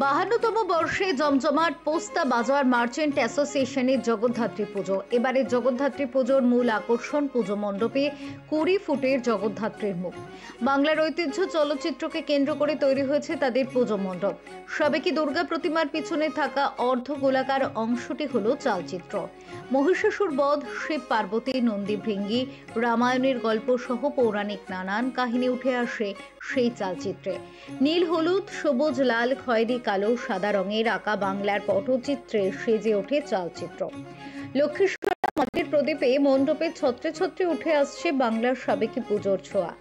52তম বর্ষে জমজমাট পোস্তা বাজার মার্চেন্ট অ্যাসোসিয়েশনের জগদ্ধাত্রী পুজো। এবারে জগদ্ধাত্রী পুজোর মূল আকর্ষণ পুজো মণ্ডপে 20 ফুটের জগদ্ধাত্রীর মুখ। বাংলার ঐতিহ্য চলচ্চিত্রকে কেন্দ্র করে তৈরি হয়েছে তাদের পুজো মণ্ডপ। সাবেকি দুর্গা প্রতিমার পিছনে থাকা অর্ধ গোলাকার অংশটি হলো চালচিত্র। মহিষাসুর বধ, শিব পার্বতী, নন্দী ভৃঙ্গি, রামায়ণের গল্প সহ পৌরাণিক নানান কাহিনী উঠে আসে সেই চালচিত্রে। নীল, হলুদ, সবুজ, লাল, খয়েরি, কালো, সাদা রঙের আঁকা বাংলার পটচিত্রে সেজে ওঠে চালচিত্র। লক্ষ্মীশ্বর মাটির প্রদীপে মণ্ডপে ছত্রে ছত্রে উঠে আসছে বাংলার সাবেকি পুজোর ছোঁয়া।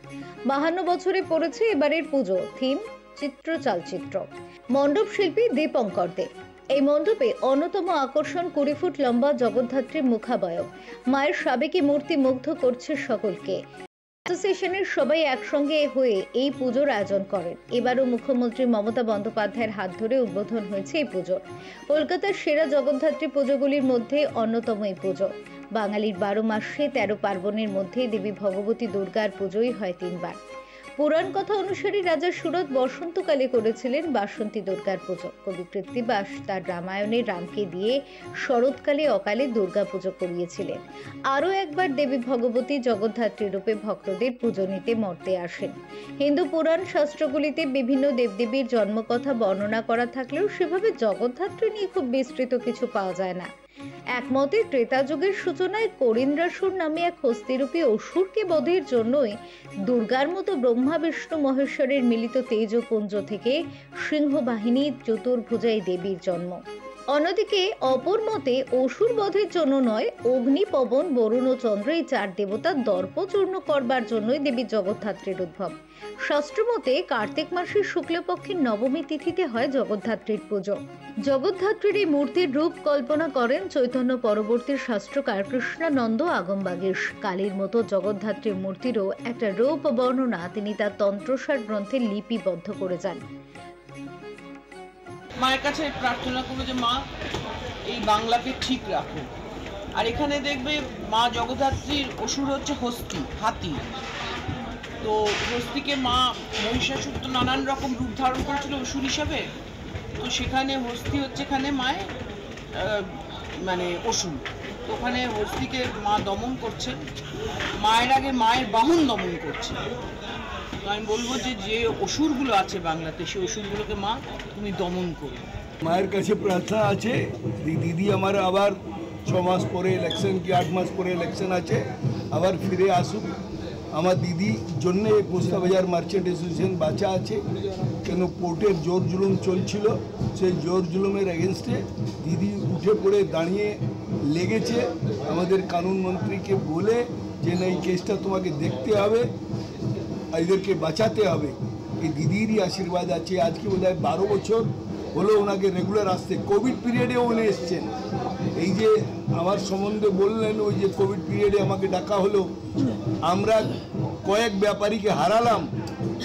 52 বছরে পড়েছে এবারের পুজো, থিম চিত্র চালচিত্র। মণ্ডপ শিল্পী দীপঙ্কর দে। এই মণ্ডপে অন্যতম আকর্ষণ 20 ফুট লম্বা জগদ্ধাত্রীর মুখাবয়ব। মায়ের সাবেকি মূর্তি মুগ্ধ করছে সকলকে। অ্যাসোসিয়েশনের সবাই একসঙ্গে হয়ে এই পুজোর আয়োজন করেন। এবারও মুখ্যমন্ত্রী মমতা বন্দ্যোপাধ্যায়ের হাত ধরে উদ্বোধন হয়েছে এই পুজো। কলকাতার সেরা জগদ্ধাত্রী পুজোগুলির মধ্যে অন্যতম এই পুজো। বাঙালির 12 মাসে 13 পার্বণের মধ্যে দেবী ভগবতী দুর্গার পুজোই হয় 3 বার। পুরাণ কথা অনুসারে রাজা সুরত বসন্তকালে করেছিলেন বাসন্তী দুর্গার পুজো। কবি কৃত্তিবাস তার রামায়ণে রামকে দিয়ে শরৎকালে অকালে দুর্গা পুজো করিয়েছিলেন। আরও একবার দেবী ভগবতী জগদ্ধাত্রী রূপে ভক্তদের পুজো নিতে মর্তে আসেন। হিন্দু পুরাণ শাস্ত্রগুলিতে বিভিন্ন দেবদেবীর জন্মকথা বর্ণনা করা থাকলেও সেভাবে জগদ্ধাত্রী নিয়ে খুব বিস্তৃত কিছু পাওয়া যায় না। একমতে ত্রেতা যুগের সূচনায় করিন্দ্রাসুর নামে এক হস্তিরূপী অসুরকে বধের জন্যই দুর্গার মতো ব্রহ্মা বিষ্ণু মহেশ্বরের মিলিত তেজপুঞ্জ থেকে সিংহ বাহিনীর চতুর্ভুজাই দেবীর জন্ম। অন্যদিকে অপর মতে অসুর বধের জন্য নয়, অগ্নি, পবন, বরুণ ও চন্দ্র এই 4 দেবতার দর্প চূর্ণ করবার জন্যই দেবী জগদ্ধাত্রীর উদ্ভব। শাস্ত্রমতে কার্তিক মাসের শুক্লপক্ষের নবমী তিথিতে হয় জগদ্ধাত্রীর পুজো। জগদ্ধাত্রীর এই মূর্তির রূপ কল্পনা করেন চৈতন্য পরবর্তী শাস্ত্রকার কৃষ্ণানন্দ আগমবাগীশ। কালীর মতো জগদ্ধাত্রীর মূর্তিরও একটা রূপ বর্ণনা তিনি তার তন্ত্রসার গ্রন্থে লিপিবদ্ধ করে যান। মায়ের কাছে প্রার্থনা করবো যে মা এই বাংলাকে ঠিক রাখো। আর এখানে দেখবে মা জগদ্ধাত্রীর অসুর হচ্ছে হস্তি, হাতি। তো হস্তিকে মা মহিষাসুর তো নানান রকম রূপ ধারণ করেছিল অসুর হিসাবে। তো সেখানে হস্তি হচ্ছে এখানে মায়ের মানে অসুর। তো ওখানে হস্তিকে মা দমন করছেন, মায়ের আগে মায়ের বাহন দমন করছে। আমি বলবো যে যে অসুরগুলো আছে বাংলাতে সেই অসুরগুলোকে মা তুমি দমন করো। মায়ের কাছে প্রার্থনা আছে দিদি আমার আবার 6 মাস পরে ইলেকশন কি 8 মাস পরে ইলেকশন আছে, আবার ফিরে আসুক। আমার দিদির জন্য পোস্তা বাজার মার্চেন্ট অ্যাসোসিয়েশন বাঁচা আছে, কেন কোর্টের জোর জুলুম চলছিল, সেই জোর জুলুমের এগেনস্টে দিদি উঠে পড়ে দাঁড়িয়ে লেগেছে আমাদের কানুন মন্ত্রীকে বলে যে না এই কেসটা তোমাকে দেখতে হবে, এদেরকে বাঁচাতে হবে। এই দিদিরই আশীর্বাদ আছে। আজকে বোধহয় 12 বছর হলো ওনাকে রেগুলার আসতে। কোভিড পিরিয়ডেও উনি এসছেন। এই যে আমার সম্বন্ধে বললেন, ওই যে কোভিড পিরিয়ডে আমাকে ডাকা হলো, আমরা কয়েক ব্যাপারীকে হারালাম,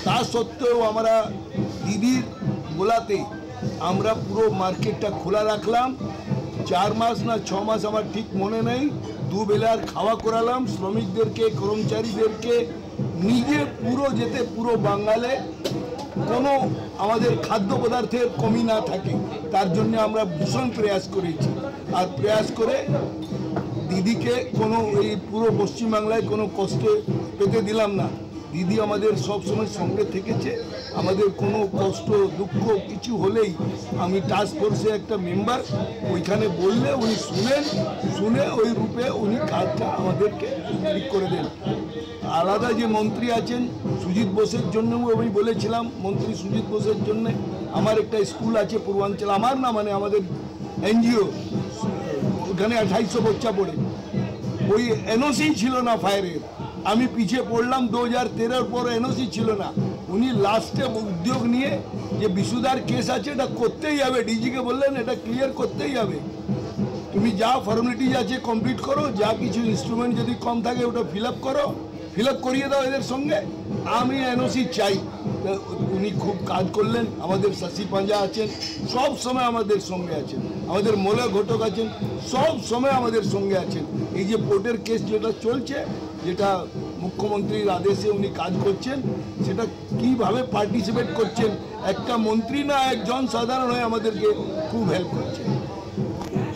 তা সত্ত্বেও আমরা দিদির বলাতে আমরা পুরো মার্কেটটা খোলা রাখলাম। 4 মাস না 6 মাস আমার ঠিক মনে নেই, 2 বেলার খাওয়া করালাম শ্রমিকদেরকে, কর্মচারীদেরকে, নিজে পুরো যেতে পুরো বাঙালে কোনো আমাদের খাদ্য পদার্থের কমি না থাকে, তার জন্য আমরা ভীষণ প্রয়াস করেছি। আর প্রয়াস করে দিদিকে কোনো এই পুরো পশ্চিমবাংলায় কোনো কষ্ট পেতে দিলাম না। দিদি আমাদের সবসময় সঙ্গে থেকেছে। আমাদের কোনো কষ্ট দুঃখ কিছু হলেই আমি টাস্ক ফোর্সে একটা মেম্বার, ওইখানে বললে উনি শুনে ওই রূপে উনি কাজটা আমাদেরকে ঠিক করে দেন। আলাদা যে মন্ত্রী আছেন সুজিত বোসের জন্যও আমি বলেছিলাম, মন্ত্রী সুজিত বোসের জন্য আমার একটা স্কুল আছে পূর্বাঞ্চল, আমার না মানে আমাদের এনজিও, ওখানে 2800 বাচ্চা পড়ে, ওই এনওসি ছিল না ফায়ারের। আমি পিছিয়ে পড়লাম 2013 পর এনওসি ছিল না। উনি লাস্টে উদ্যোগ নিয়ে যে বিশুদার কেস আছে এটা করতেই হবে, ডিজিকে বললেন এটা ক্লিয়ার করতেই হবে, তুমি যা ফর্মালিটিজ আছে কমপ্লিট করো, যা কিছু ইনস্ট্রুমেন্ট যদি কম থাকে ওটা ফিল আপ করিয়ে দাও এদের সঙ্গে, আমি এনওসি চাই। উনি খুব কাজ করলেন। আমাদের শশী পাঞ্জা আছেন, সব সময় আমাদের সঙ্গে আছেন, আমাদের মোলা ঘটক আছেন, সব সময় আমাদের সঙ্গে আছেন। এই যে পোর্টের কেস যেটা চলছে যেটা মুখ্যমন্ত্রীর আদেশে উনি কাজ করছেন, সেটা কিভাবে পার্টিসিপেট করছেন, একটা মন্ত্রী না একজন সাধারণ হয়ে আমাদেরকে খুব হেল্প করছে।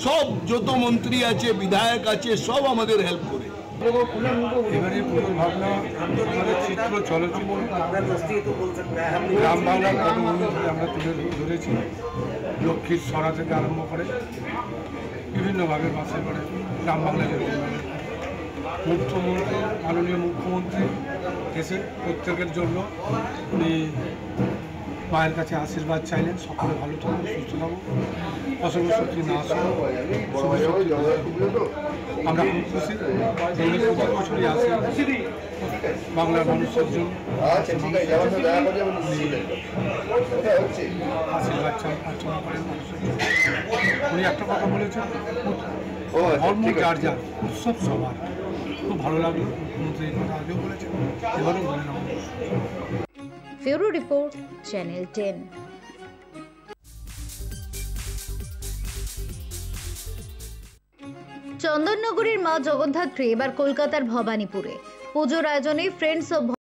সব যত মন্ত্রী আছে, বিধায়ক আছে, সব আমাদের হেল্প করে। এবারে পুজোর ভাবনা আমাদের চিত্র চলচ্চিত্র গ্রাম বাংলার পটভূমি আমরা তুলে ধরেছি। লক্ষ্মীর ছড়া থেকে আরম্ভ করে বিভিন্নভাবে বাসে করে গ্রাম বাংলা মুখ্যমন্ত্রী, মাননীয় মুখ্যমন্ত্রী এসে প্রত্যেকের জন্য উনি মায়ের কাছে আশীর্বাদ চাইলেন, সকলে ভালো থাকুন, সুস্থ থাকুন, অসংখ্য শক্তি না আসুন। আমরা খুব খুশি, প্রতি বছরই আসে বাংলার মানুষের জন্য আশীর্বাদ চান, প্রার্থনা করেন মানুষের জন্য। উনি একটা কথা বলেছেন, ধর্ম যার যার, উৎসব সবার। খুব ভালো লাগলো, মুখ্যমন্ত্রী এই কথা আগেও বলেছেন, এবারও বলেন আমাদের। Bureau report, channel 10। চন্দননগরের মা জগদ্ধাত্রী এবার কলকাতার ভবানীপুরে। পুজোর আয়োজনে ফ্রেন্ডস অব